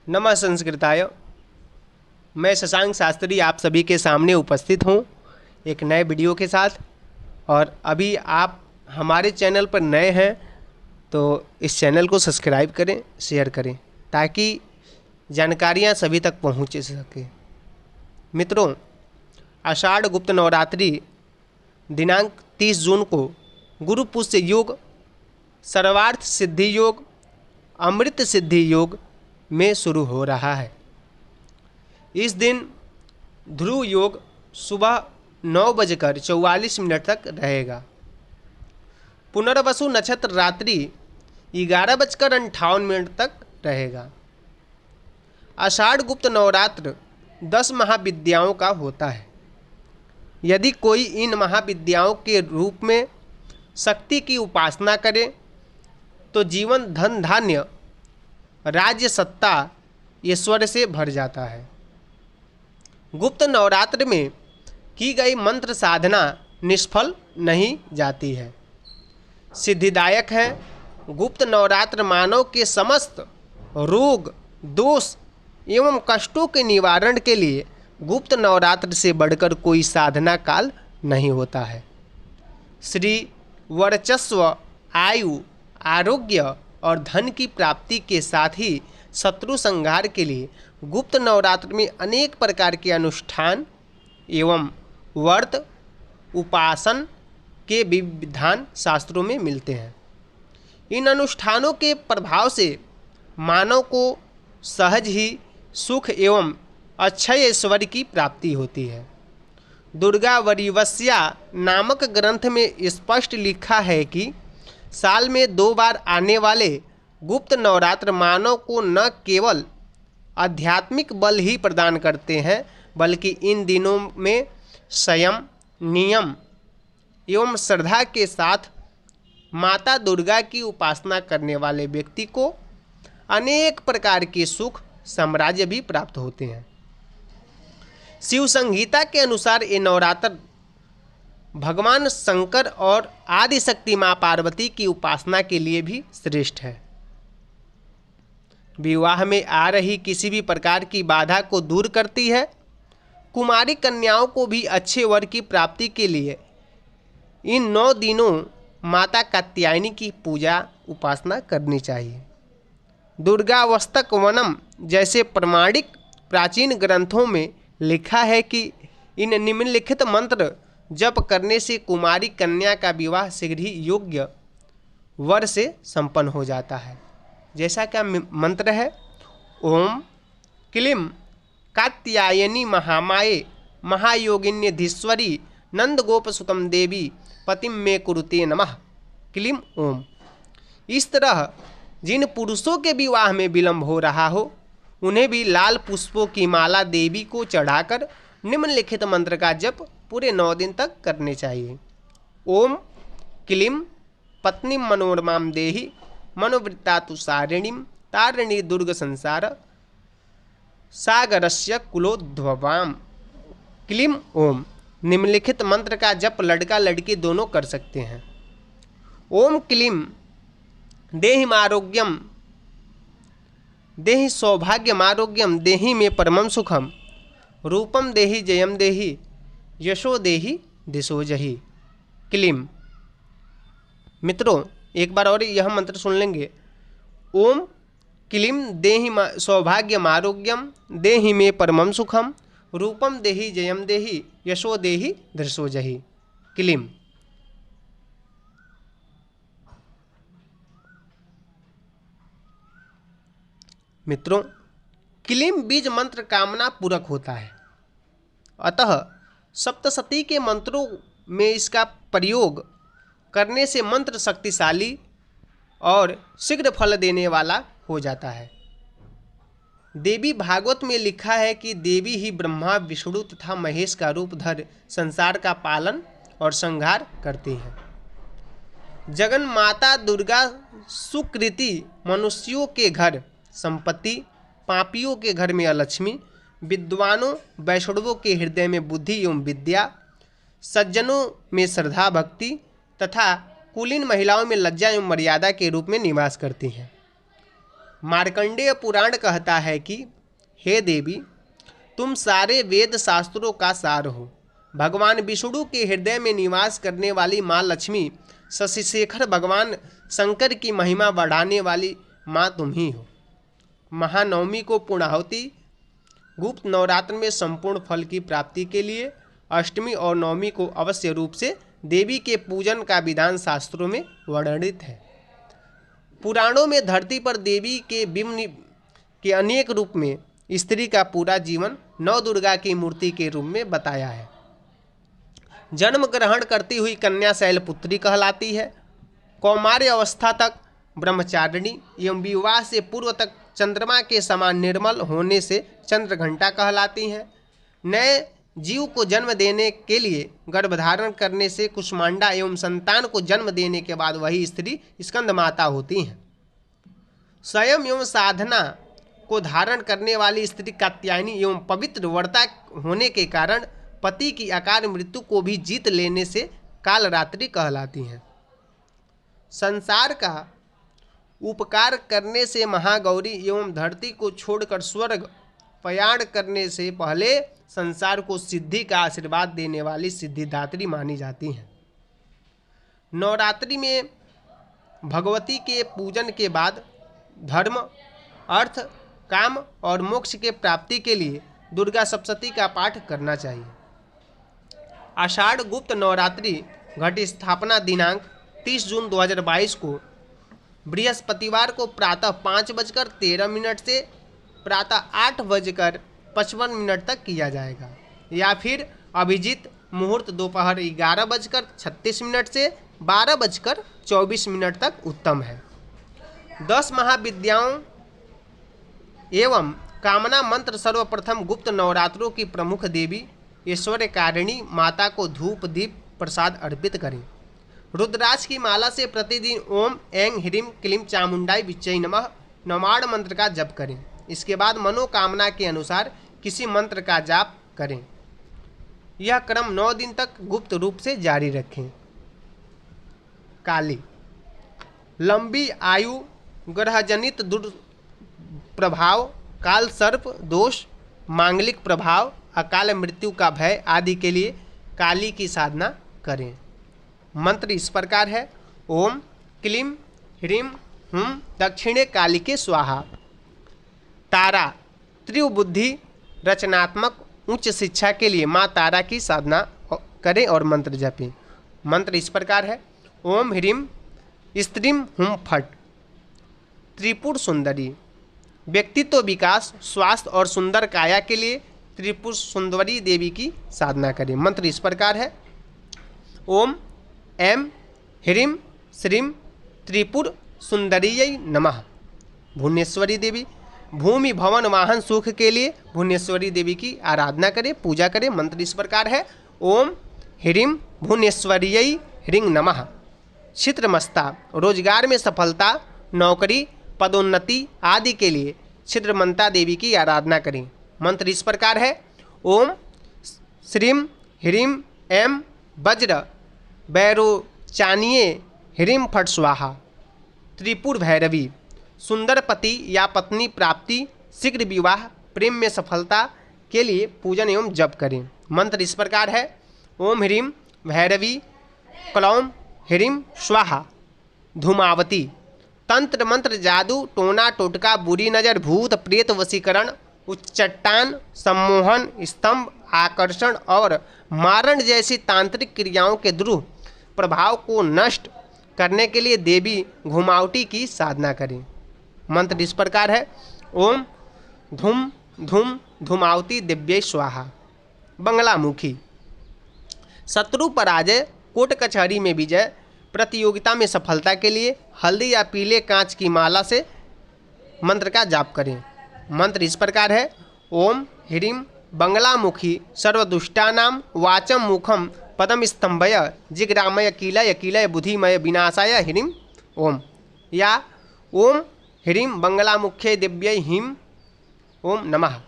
नमः संस्कृताय। मैं शशांक शास्त्री आप सभी के सामने उपस्थित हूँ एक नए वीडियो के साथ। और अभी आप हमारे चैनल पर नए हैं तो इस चैनल को सब्सक्राइब करें, शेयर करें ताकि जानकारियाँ सभी तक पहुँच सके। मित्रों, आषाढ़ गुप्त नवरात्रि दिनांक 30 जून को गुरु पुष्य योग, सर्वार्थ सिद्धि योग, अमृत सिद्धि योग में शुरू हो रहा है। इस दिन ध्रुव योग सुबह 9:44 तक रहेगा। पुनर्वसु नक्षत्र रात्रि 11:58 तक रहेगा। आषाढ़ गुप्त नवरात्र 10 महाविद्याओं का होता है। यदि कोई इन महाविद्याओं के रूप में शक्ति की उपासना करे तो जीवन धन धान्य राज्य सत्ता ईश्वर से भर जाता है। गुप्त नवरात्र में की गई मंत्र साधना निष्फल नहीं जाती है, सिद्धिदायक है। गुप्त नवरात्र मानव के समस्त रोग दोष एवं कष्टों के निवारण के लिए गुप्त नवरात्र से बढ़कर कोई साधना काल नहीं होता है। श्री वर्चस्व, आयु, आरोग्य और धन की प्राप्ति के साथ ही शत्रु संहार के लिए गुप्त नवरात्र में अनेक प्रकार के अनुष्ठान एवं व्रत उपासन के विधान शास्त्रों में मिलते हैं। इन अनुष्ठानों के प्रभाव से मानव को सहज ही सुख एवं अक्षय ऐश्वर्य की प्राप्ति होती है। दुर्गा वरिवस्या नामक ग्रंथ में स्पष्ट लिखा है कि साल में 2 बार आने वाले गुप्त नवरात्र मानव को न केवल आध्यात्मिक बल ही प्रदान करते हैं बल्कि इन दिनों में संयम, नियम एवं श्रद्धा के साथ माता दुर्गा की उपासना करने वाले व्यक्ति को अनेक प्रकार के सुख साम्राज्य भी प्राप्त होते हैं। शिव संहिता के अनुसार ये नवरात्र भगवान शंकर और आदि शक्ति माँ पार्वती की उपासना के लिए भी श्रेष्ठ है। विवाह में आ रही किसी भी प्रकार की बाधा को दूर करती है। कुमारी कन्याओं को भी अच्छे वर की प्राप्ति के लिए इन 9 दिनों माता कात्यायनी की पूजा उपासना करनी चाहिए। दुर्गावस्तक वनम जैसे प्रमाणिक प्राचीन ग्रंथों में लिखा है कि इन निम्नलिखित मंत्र जप करने से कुमारी कन्या का विवाह शीघ्र ही योग्य वर से संपन्न हो जाता है। जैसा क्या मंत्र है, ओम क्लीं कात्यायनी महामाये महायोगिन्यधीश्वरी नंद गोपसुतम देवी पतिम में कुरुते नमः क्लीं ओम। इस तरह जिन पुरुषों के विवाह में विलंब हो रहा हो उन्हें भी लाल पुष्पों की माला देवी को चढ़ाकर निम्नलिखित मंत्र का जप पूरे 9 दिन तक करने चाहिए। ओम क्लीं पत्नी मनोरमां देहि मनोवृत्तातु सारिणीं तारिणी दुर्ग संसार सागरस्य कुलोद्भवाम क्लीं ओम। निम्नलिखित मंत्र का जप लड़का लड़की दोनों कर सकते हैं। ओम क्लीं देहिमारोग्यम देहि सौभाग्यमारोग्यम देहि में परमं सुखम रूपम देहि जयम देहि यशो देहि दिशो जहि क्लीं। मित्रों, एक बार और यह मंत्र सुन लेंगे। ओम क्लीं देहि सौभाग्यमारोग्यम देहि में परमं सुखम रूपम देहि जयम देहि यशो देहि दिशो जहि क्लीं। मित्रों, क्लीं बीज मंत्र कामना पूरक होता है, अतः सप्तशती के मंत्रों में इसका प्रयोग करने से मंत्र शक्तिशाली और शीघ्र फल देने वाला हो जाता है। देवी भागवत में लिखा है कि देवी ही ब्रह्मा विष्णु तथा महेश का रूप धर संसार का पालन और संहार करती हैं। जगन माता दुर्गा सुकृति मनुष्यों के घर संपत्ति, पापियों के घर में अलक्ष्मी, विद्वानों वैष्णवों के हृदय में बुद्धि एवं विद्या, सज्जनों में श्रद्धा भक्ति तथा कुलीन महिलाओं में लज्जा एवं मर्यादा के रूप में निवास करती हैं। मार्कंडेय पुराण कहता है कि हे देवी, तुम सारे वेद शास्त्रों का सार हो। भगवान विष्णु के हृदय में निवास करने वाली माँ लक्ष्मी, शशिशेखर भगवान शंकर की महिमा बढ़ाने वाली माँ तुम ही हो। महानवमी को पूर्णाहुति गुप्त नवरात्र में संपूर्ण फल की प्राप्ति के लिए अष्टमी और नवमी को अवश्य रूप से देवी के पूजन का विधान शास्त्रों में वर्णित है। पुराणों में धरती पर देवी के बिंब के अनेक रूप में स्त्री का पूरा जीवन नव दुर्गा की मूर्ति के रूप में बताया है। जन्म ग्रहण करती हुई कन्या शैलपुत्री कहलाती है। कौमार्य अवस्था तक ब्रह्मचारिणी एवं विवाह से पूर्व तक चंद्रमा के समान निर्मल होने से चंद्रघंटा कहलाती हैं। नए जीव को जन्म देने के लिए गर्भधारण करने से कुष्मांडा एवं संतान को जन्म देने के बाद वही स्त्री स्कंद माता होती हैं। स्वयं एवं साधना को धारण करने वाली स्त्री कात्यायनी एवं पवित्र व्रता होने के कारण पति की अकाल मृत्यु को भी जीत लेने से कालरात्रि कहलाती हैं। संसार का उपकार करने से महागौरी एवं धरती को छोड़कर स्वर्ग प्रयाण करने से पहले संसार को सिद्धि का आशीर्वाद देने वाली सिद्धिदात्री मानी जाती हैं। नवरात्रि में भगवती के पूजन के बाद धर्म, अर्थ, काम और मोक्ष के प्राप्ति के लिए दुर्गा सप्तशती का पाठ करना चाहिए। आषाढ़ गुप्त नवरात्रि घट स्थापना दिनांक 30 जून 2022 को बृहस्पतिवार को प्रातः 5:13 से प्रातः 8:55 तक किया जाएगा, या फिर अभिजीत मुहूर्त दोपहर 11:36 से 12:24 तक उत्तम है। 10 महाविद्याओं एवं कामना मंत्र सर्वप्रथम गुप्त नवरात्रों की प्रमुख देवी ऐश्वर्यकारिणी माता को धूप दीप प्रसाद अर्पित करें। रुद्राक्ष की माला से प्रतिदिन ओम ऐं ह्रीं क्लीं चामुंडाई विच्चै नमः नवाण मंत्र का जप करें। इसके बाद मनोकामना के अनुसार किसी मंत्र का जाप करें। यह क्रम 9 दिन तक गुप्त रूप से जारी रखें। काली, लंबी आयु, ग्रहजनित दुष्प्रभाव, काल सर्प दोष, मांगलिक प्रभाव, अकाल मृत्यु का भय आदि के लिए काली की साधना करें। मंत्र इस प्रकार है: ओम क्लीं ह्रीं हुं दक्षिणे कालिके स्वाहा। तारा, तीव्र बुद्धि, रचनात्मक उच्च शिक्षा के लिए माँ तारा की साधना करें और मंत्र जपें। मंत्र इस प्रकार है: ओम ह्रीं स्त्रीं हुं फट। त्रिपुर सुंदरी, व्यक्तित्व विकास, स्वास्थ्य और सुंदर काया के लिए त्रिपुर सुंदरी देवी की साधना करें। मंत्र इस प्रकार है: ओम ऐं ह्रीं श्रीं त्रिपुर सुंदरीयै नमः। भुवनेश्वरी देवी, भूमि भवन वाहन सुख के लिए भुवनेश्वरी देवी की आराधना करें, पूजा करें। मंत्र इस प्रकार है: ओम ह्रीं भुवनेश्वर्यै ह्रीं नमः। छिद्रमस्ता, रोजगार में सफलता, नौकरी, पदोन्नति आदि के लिए छिद्रमंता देवी की आराधना करें। मंत्र इस प्रकार है: ओम श्रीं ह्रीं ऐं वज्र बैरोचानिये ह्रीं फट स्वाहा। त्रिपुर भैरवी, सुंदर पति या पत्नी प्राप्ति, शीघ्र विवाह, प्रेम में सफलता के लिए पूजन एवं जप करें। मंत्र इस प्रकार है: ओम ह्रीं भैरवी क्लौं ह्रीं स्वाहा। धूमावती, तंत्र मंत्र, जादू टोना टोटका, बुरी नज़र, भूत प्रेत वशीकरण, उच्चाटन, सम्मोहन, स्तंभ, आकर्षण और मारण जैसी तांत्रिक क्रियाओं के दुष्प्रभाव को नष्ट करने के लिए देवी घुमावटी की साधना करें। मंत्र इस प्रकार है: ओम धूम धूम धूमावती दिव्यै स्वाहा। बंगलामुखी, शत्रु पराजय, कोर्ट कचहरी में विजय, प्रतियोगिता में सफलता के लिए हल्दी या पीले कांच की माला से मंत्र का जाप करें। मंत्र इस प्रकार है: ओम ह्रीं बंगलामुखी सर्वदुष्टानां वाचम मुखम पदम स्तंभय जिग्रामय कीलय कीलय बुद्धिमय विनाशाय ह्रीं ओम। या ओम ह्रीं बंगलामुख्य दिव्यै ह्रीं ओम नमः।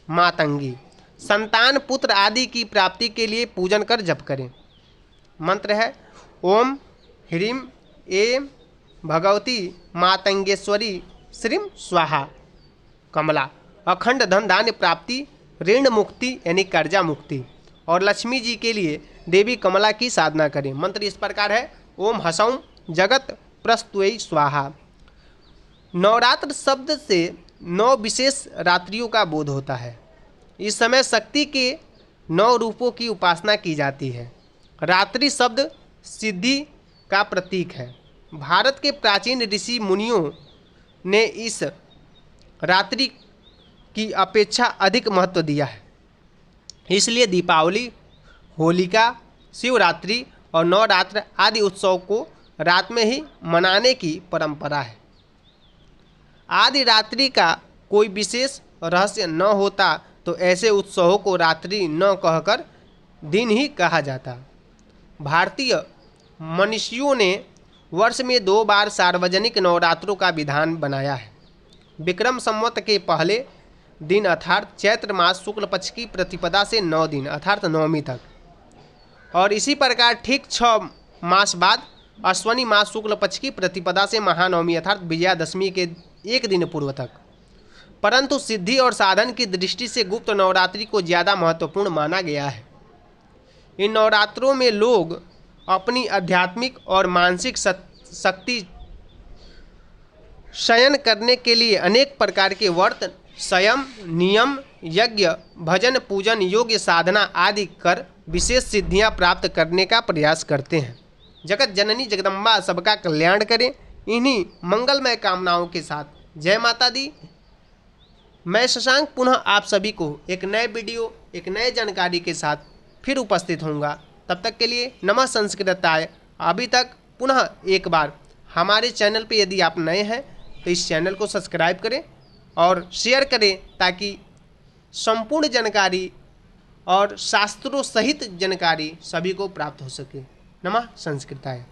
मातंगी, संतान पुत्र आदि की प्राप्ति के लिए पूजन कर जप करें। मंत्र है: ओम ह्रीं ऐं भगवती मातंगेश्वरी श्रीम स्वाहा कमला, अखंड धन धान्य प्राप्ति, ऋण मुक्ति यानी कर्जा मुक्ति। और लक्ष्मी जी के लिए देवी कमला की साधना करें। मंत्र इस प्रकार है, ओम हसौं जगत प्रस्तुयै स्वाहा। नवरात्र शब्द से 9 विशेष रात्रियों का बोध होता है। इस समय शक्ति के 9 रूपों की उपासना की जाती है। रात्रि शब्द सिद्धि का प्रतीक है। भारत के प्राचीन ऋषि मुनियों ने इस रात्रि की अपेक्षा अधिक महत्व दिया है। इसलिए दीपावली, होलिका, शिवरात्रि और नवरात्र आदि उत्सव को रात में ही मनाने की परंपरा है। आदि रात्रि का कोई विशेष रहस्य न होता तो ऐसे उत्सवों को रात्रि न कहकर दिन ही कहा जाता। भारतीय मनीषियों ने वर्ष में 2 बार सार्वजनिक नवरात्रों का विधान बनाया है। विक्रम संवत के पहले दिन अर्थात चैत्र मास शुक्ल पक्ष की प्रतिपदा से 9 दिन अर्थात नवमी तक, और इसी प्रकार ठीक 6 मास बाद अश्वनी मास शुक्ल पक्ष की प्रतिपदा से महानवमी अर्थात विजयादशमी के 1 दिन पूर्व तक। परंतु सिद्धि और साधन की दृष्टि से गुप्त नवरात्रि को ज़्यादा महत्वपूर्ण माना गया है। इन नवरात्रों में लोग अपनी आध्यात्मिक और मानसिक शक्ति शयन करने के लिए अनेक प्रकार के व्रत, संयम, नियम, यज्ञ, भजन, पूजन, योग्य साधना आदि कर विशेष सिद्धियां प्राप्त करने का प्रयास करते हैं। जगत जननी जगदम्बा सबका कल्याण करें। इन्हीं मंगलमय कामनाओं के साथ जय माता दी। मैं शशांक पुनः आप सभी को एक नए वीडियो, एक नए जानकारी के साथ फिर उपस्थित होऊंगा। तब तक के लिए नमः संस्कृताय। अभी तक पुनः एक बार हमारे चैनल पे यदि आप नए हैं तो इस चैनल को सब्सक्राइब करें और शेयर करें ताकि संपूर्ण जानकारी और शास्त्रों सहित जानकारी सभी को प्राप्त हो सके। नमः संस्कृताय।